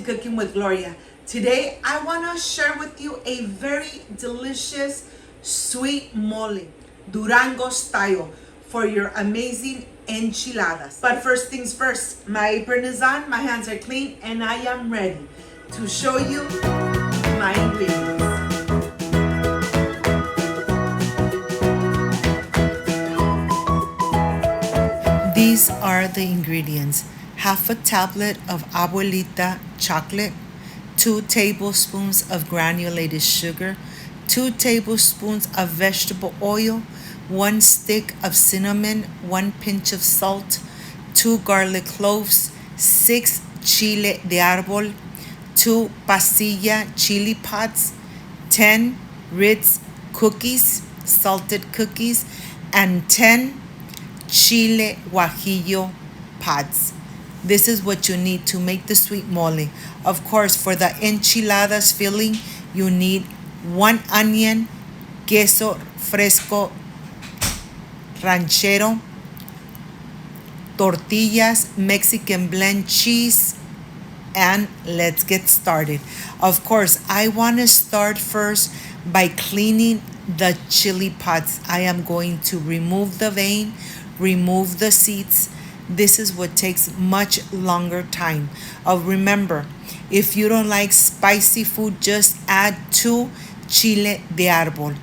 Cooking with Gloria. Today I want to share with you a very delicious sweet mole, Durango style, for your amazing enchiladas. But first things first, my apron is on, my hands are clean, and I am ready to show you my ingredients. These are the ingredients: half a tablet of Abuelita chocolate, 2 tablespoons of granulated sugar, 2 tablespoons of vegetable oil, 1 stick of cinnamon, 1 pinch of salt, 2 garlic cloves, 6 chile de árbol, 2 pasilla chili pods, 10 Ritz cookies, salted cookies, and 10 chile guajillo pods. This is what you need to make the sweet mole. Of course, for the enchiladas filling, you need 1 onion, queso fresco ranchero, tortillas, Mexican blend cheese, and let's get started. Of course, I want to start first by cleaning the chili pods. I am going to remove the vein, remove the seeds. This is what takes much longer time. Remember, if you don't like spicy food, just add 2 chile de árbol.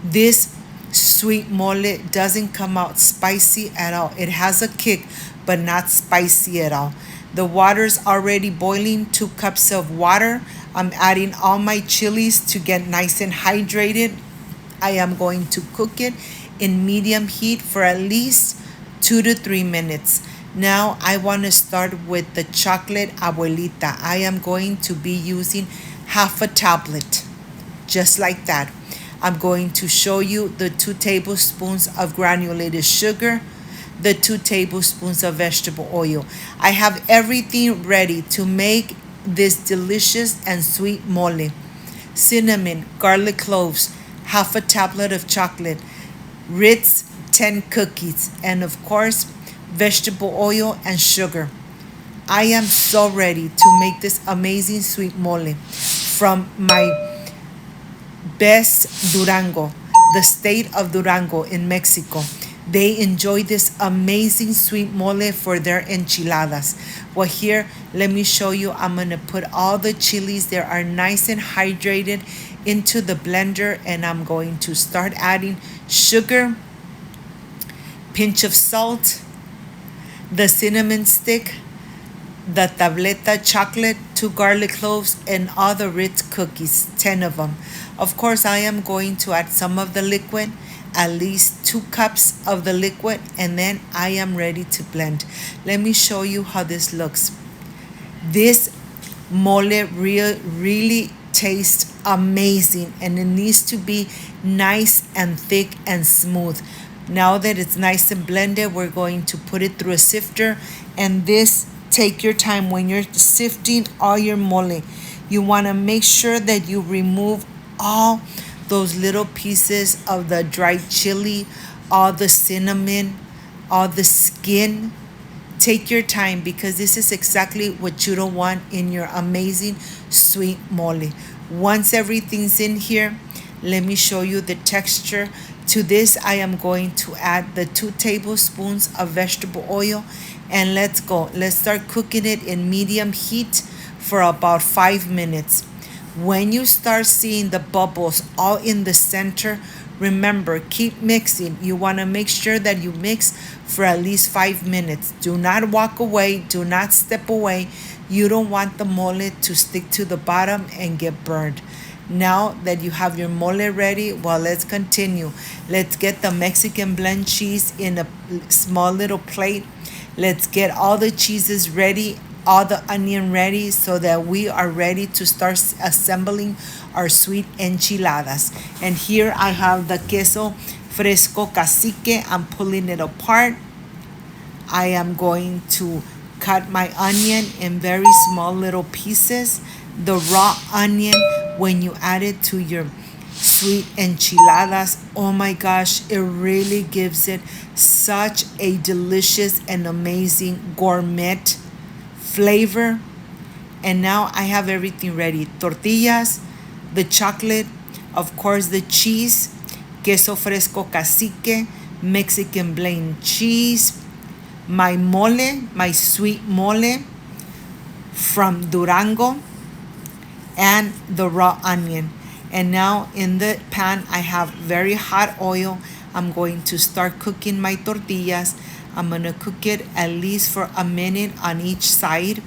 This sweet mole doesn't come out spicy at all. It has a kick, but not spicy at all. The water's already boiling, 2 cups of water. I'm adding all my chilies to get nice and hydrated. I am going to cook it in medium heat for at least 2 to 3 minutes. Now I want to start with the chocolate Abuelita. I am going to be using half a tablet, just like that. I'm going to show you the 2 tablespoons of granulated sugar, the 2 tablespoons of vegetable oil. I have everything ready to make this delicious and sweet mole. Cinnamon, garlic cloves, half a tablet of chocolate, Ritz 10 cookies, and of course, vegetable oil and sugar. I am so ready to make this amazing sweet mole from my best Durango, the state of Durango in Mexico. They enjoy this amazing sweet mole for their enchiladas. Well, here, let me show you. I'm going to put all the chilies that are nice and hydrated into the blender, and I'm going to start adding sugar, pinch of salt, the cinnamon stick, the tableta chocolate, 2 garlic cloves, and all the Ritz cookies, 10 of them. Of course, I am going to add some of the liquid, at least 2 cups of the liquid, and then I am ready to blend. Let me show you how this looks. This mole really tastes amazing, and it needs to be nice and thick and smooth. Now that it's nice and blended, we're going to put it through a sifter, and this, take your time when you're sifting all your mole. You want to make sure that you remove all those little pieces of the dried chili, all the cinnamon, all the skin. Take your time, because this is exactly what you don't want in your amazing sweet mole. Once everything's in here, let me show you the texture. To this, I am going to add the 2 tablespoons of vegetable oil, and let's go. Let's start cooking it in medium heat for about 5 minutes. When you start seeing the bubbles all in the center, remember, keep mixing. You want to make sure that you mix for at least 5 minutes. Do not walk away. Do not step away. You don't want the mole to stick to the bottom and get burned. Now that you have your mole ready, well, let's continue. Let's get the Mexican blend cheese in a small little plate. Let's get all the cheeses ready, all the onion ready, so that we are ready to start assembling our sweet enchiladas. And here I have the queso fresco cacique. I'm pulling it apart. I am going to cut my onion in very small little pieces. The raw onion, when you add it to your sweet enchiladas, oh my gosh, it really gives it such a delicious and amazing gourmet flavor. And now I have everything ready. Tortillas, the chocolate, of course the cheese, queso fresco cacique, Mexican blend cheese, my mole, my sweet mole from Durango, and the raw onion. And now in the pan I have very hot oil. I'm going to start cooking my tortillas. I'm going to cook it at least for a minute on each side.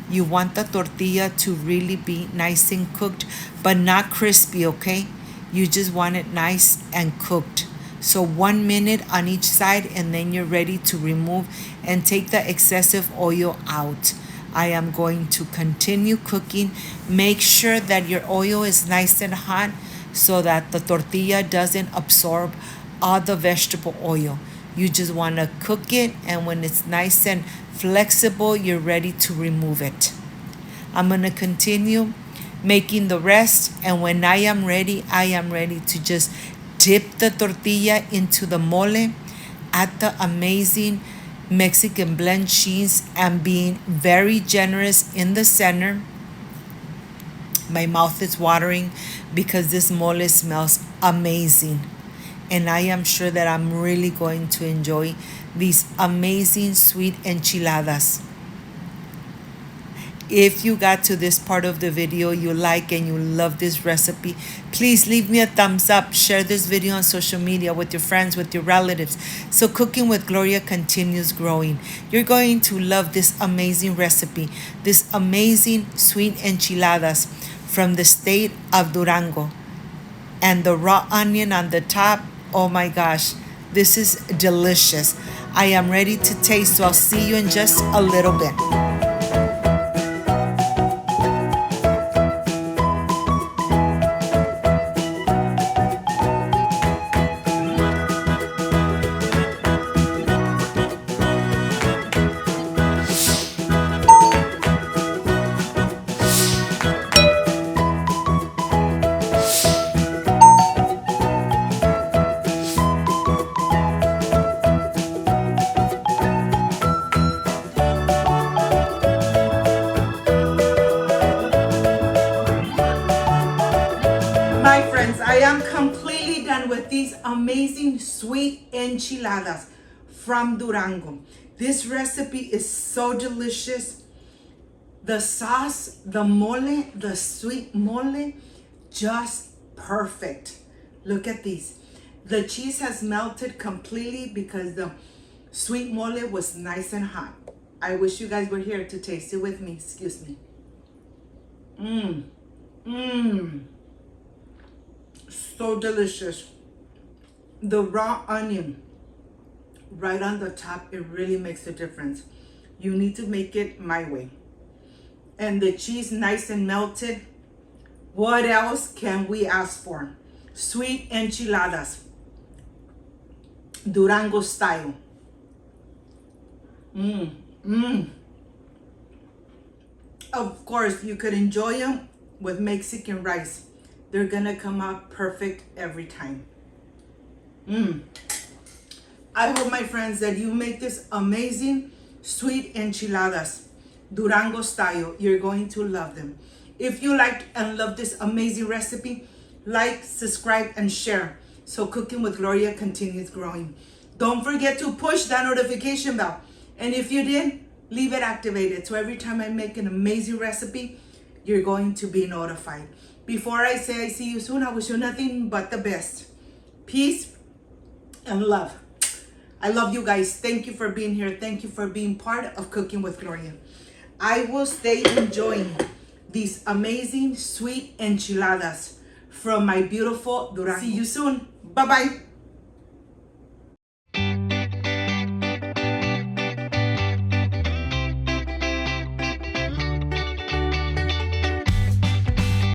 You want the tortilla to really be nice and cooked, but not crispy, okay? You just want it nice and cooked. So 1 minute on each side, and then you're ready to remove and take the excessive oil out. I am going to continue cooking. Make sure that your oil is nice and hot so that the tortilla doesn't absorb all the vegetable oil. You just want to cook it, and when it's nice and flexible, you're ready to remove it. I'm going to continue making the rest, and when I am ready to just dip the tortilla into the mole, add the amazing Mexican blend cheese, and being very generous in the center. My mouth is watering because this mole smells amazing. And I am sure that I'm really going to enjoy these amazing sweet enchiladas. If you got to this part of the video, you like and you love this recipe, please leave me a thumbs up. Share this video on social media with your friends, with your relatives, so Cooking with Gloria continues growing. You're going to love this amazing recipe, this amazing sweet enchiladas from the state of Durango. And the raw onion on the top, oh my gosh, this is delicious. I am ready to taste, so I'll see you in just a little bit. My friends, I am completely done with these amazing sweet enchiladas from Durango. This recipe is so delicious. The sauce, the mole, the sweet mole, just perfect. Look at these. The cheese has melted completely because the sweet mole was nice and hot. I wish you guys were here to taste it with me. Excuse me. So delicious. The raw onion right on the top, it really makes a difference. You need to make it my way. And the cheese nice and melted. What else can we ask for? Sweet enchiladas, Durango style. Of course, you could enjoy them with Mexican rice. They're gonna come out perfect every time. I hope, my friends, that you make this amazing sweet enchiladas, Durango style. You're going to love them. If you like and love this amazing recipe, like, subscribe, and share so Cooking with Gloria continues growing. Don't forget to push that notification bell. And if you did, leave it activated. So every time I make an amazing recipe, you're going to be notified. Before I say I see you soon, I wish you nothing but the best. Peace and love. I love you guys. Thank you for being here. Thank you for being part of Cooking with Gloria. I will stay enjoying these amazing sweet enchiladas from my beautiful Durango. See you soon. Bye-bye.